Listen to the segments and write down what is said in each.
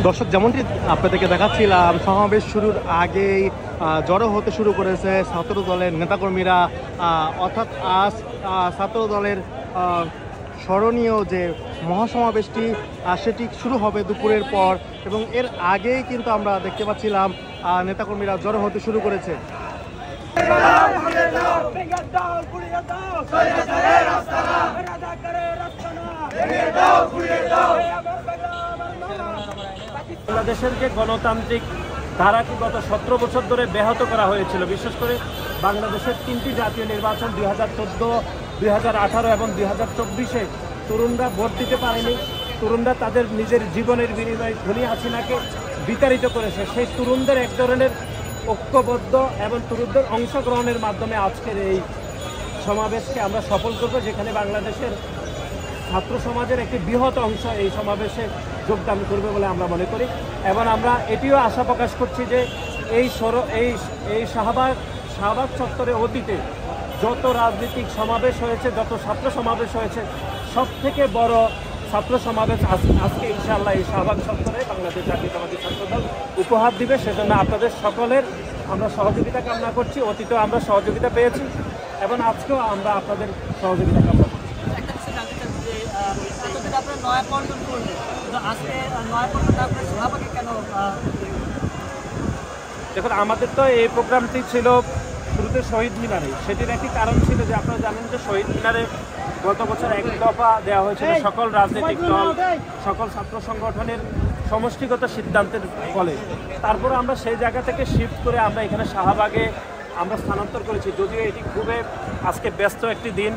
দর্শক, যেমনটি আপনাদেরকে দেখাচ্ছিলাম, সমাবেশ শুরুর আগেই জড়ো হতে শুরু করেছে ছাত্র দলের নেতাকর্মীরা। অর্থাৎ আজ ছাত্র দলের স্মরণীয় যে মহাসমাবেশটি সেটি শুরু হবে দুপুরের পর, এবং এর আগেই কিন্তু আমরা দেখতে পাচ্ছিলাম নেতাকর্মীরা জড়ো হতে শুরু করেছে। বাংলাদেশের যে গণতান্ত্রিক ধারাকে গত 17 বছর ধরে ব্যাহত করা হয়েছিল, বিশেষ করে বাংলাদেশের 3টি জাতীয় নির্বাচন 2014, 2018 এবং 2024-এ তরুণরা ভোট দিতে পারেনি। তরুণরা তাদের নিজের জীবনের বিনিময়ে ধনী হাসিনাকে বিতাড়িত করেছে। সেই তরুণদের এক ধরনের ঐক্যবদ্ধ এবং তরুণদের অংশগ্রহণের মাধ্যমে আজকের এই সমাবেশকে আমরা সফল করব, যেখানে বাংলাদেশের ছাত্র সমাজের একটি বৃহৎ অংশ এই সমাবেশে যোগদান করবে বলে আমরা মনে করি। এবং আমরা এটিও আশা প্রকাশ করছি যে এই শাহবাগ চত্বরে অতীতে যত রাজনৈতিক সমাবেশ হয়েছে, যত ছাত্র সমাবেশ হয়েছে, সব থেকে বড় ছাত্র সমাবেশ আজকে ইনশাআল্লাহ এই শাহবাগ চত্বরে বাংলাদেশ জাতীয়তাবাদী ছাত্রদল উপহার দিবে। সেজন্য আপনাদের সকলের আমরা সহযোগিতা কামনা করছি। অতীতেও আমরা সহযোগিতা পেয়েছি এবং আজকেও আমরা আপনাদের সহযোগিতা কামনা করছি। দেখুন, আমাদের তো এই প্রোগ্রামটি ছিল শুরুতে শহীদ মিনারে। সেটির একটি কারণ ছিল যে আপনারা জানেন যে শহীদ মিনারে গত বছর এক দফা দেওয়া হয়েছিল সকল রাজনৈতিক দল, সকল ছাত্র সংগঠনের সমষ্টিগত সিদ্ধান্তের ফলে। তারপরে আমরা সেই জায়গা থেকে শিফট করে আমরা এখানে শাহবাগে আমরা স্থানান্তর করেছি। যদিও এটি খুবই আজকে ব্যস্ত একটি দিন,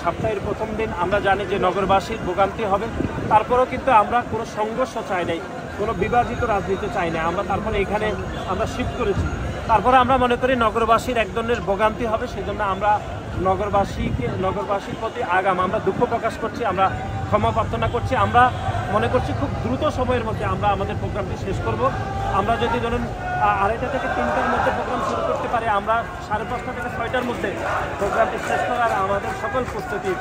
সপ্তাহের প্রথম দিন, আমরা জানি যে নগরবাসীর ভোগান্তি হবে। তারপরেও কিন্তু আমরা কোনো সংঘর্ষ চাই নাই, কোনো বিভাজিত রাজনীতি চাই না। আমরা তারপরে এখানে আমরা শিফট করেছি। তারপরে আমরা মনে করি নগরবাসীর এক ধরনের ভোগান্তি হবে, সেই জন্য আমরা নগরবাসীর প্রতি আমরা দুঃখ প্রকাশ করছি, আমরা ক্ষমা প্রার্থনা করছি। আমরা মনে করছি খুব দ্রুত সময়ের মধ্যে আমরা আমাদের প্রোগ্রামটি শেষ করব। আমরা যদি ধরুন 2:30 থেকে 3টার মধ্যে প্রোগ্রাম শুরু করতে পারি, আমরা 5:30 থেকে 6টার মধ্যে প্রোগ্রামটি শেষ করার আমাদের সকল প্রস্তুতি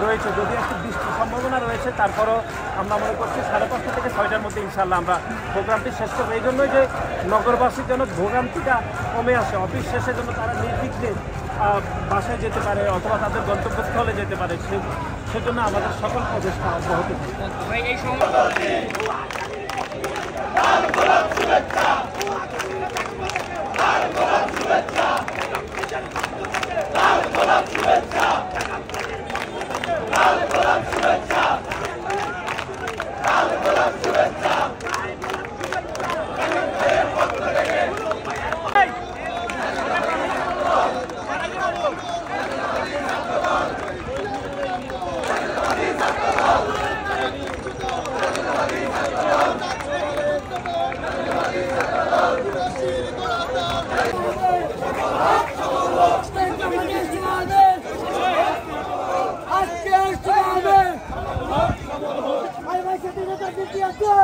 রয়েছে। যদি একটু বৃষ্টির সম্ভাবনা রয়েছে, তারপরও আমরা মনে করছি 5:30 থেকে 6টার মধ্যে ইনশাআল্লাহ আমরা প্রোগ্রামটি শেষ করবো। এই জন্যই যে নগরবাসীর জন্য ভোগান্তিটা কমে আসে, অফিস শেষের জন্য তারা নির্বিঘ্নে বাসায় যেতে পারে অথবা তাদের গন্তব্যস্থলে যেতে পারে, সেজন্য আমাদের সকল প্রচেষ্টা অব্যাহত Yes,